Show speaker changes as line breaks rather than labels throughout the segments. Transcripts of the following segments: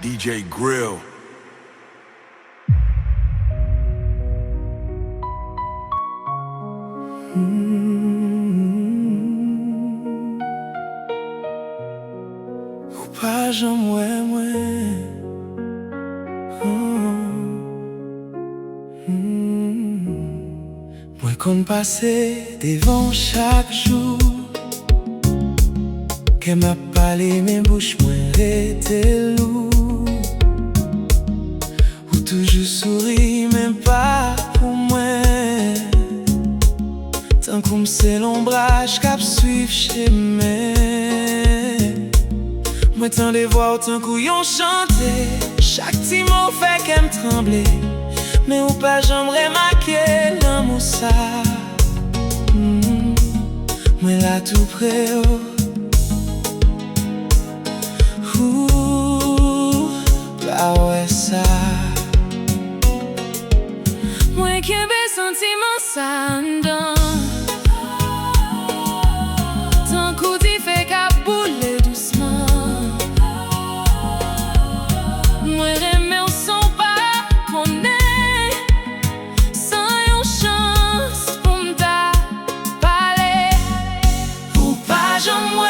DJ Grill.
Ou pas j'en moi. Moi qu'on passait devant chaque jour, que m'a parlé mes bouches moins était lourd, ou toujours souris même pas pour moi, tant comme c'est l'ombrage qui suit chez moi. Moi tant les voix autant couillon chanter, chaque petit mot fait qu'elle me trembler. Mais ou pas j'aimerais marquer l'amour ça. Mais là tout près bah ouais ça.
Moi qui ai sentiment ça dedans, tant qu'on dit fait qu'à bouler doucement. Moi remets au son pas qu'on est, sans une chance pour m'ta parler. Ou pas j'en moi.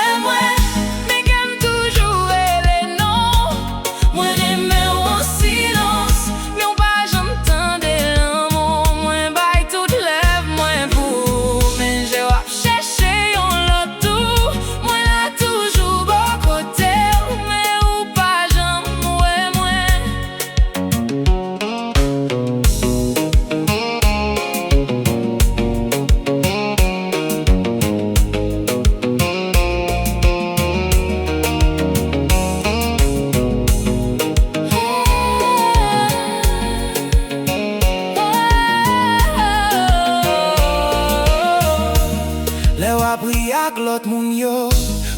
L'autre moun yo,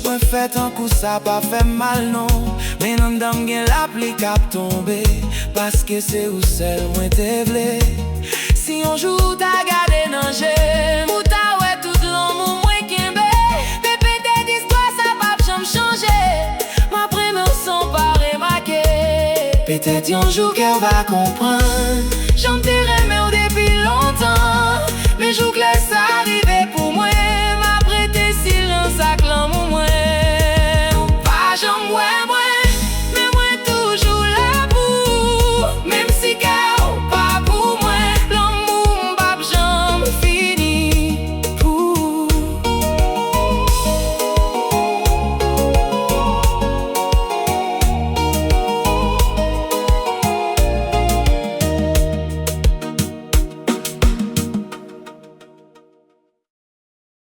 moi fait un coup ça pas fait mal non. Mais non dame gen la pli k'ap tomber, parce que c'est ou seul moi te vle. Si on joue ta gade nanger, ou ta ouais tout l'amour moi kembe. Bébé des histoires ça va jamais changer, ma prime son pas remarqué. Peut-être un jour qu'elle va comprendre, j'en t'ai remis depuis longtemps. Mais joue que ça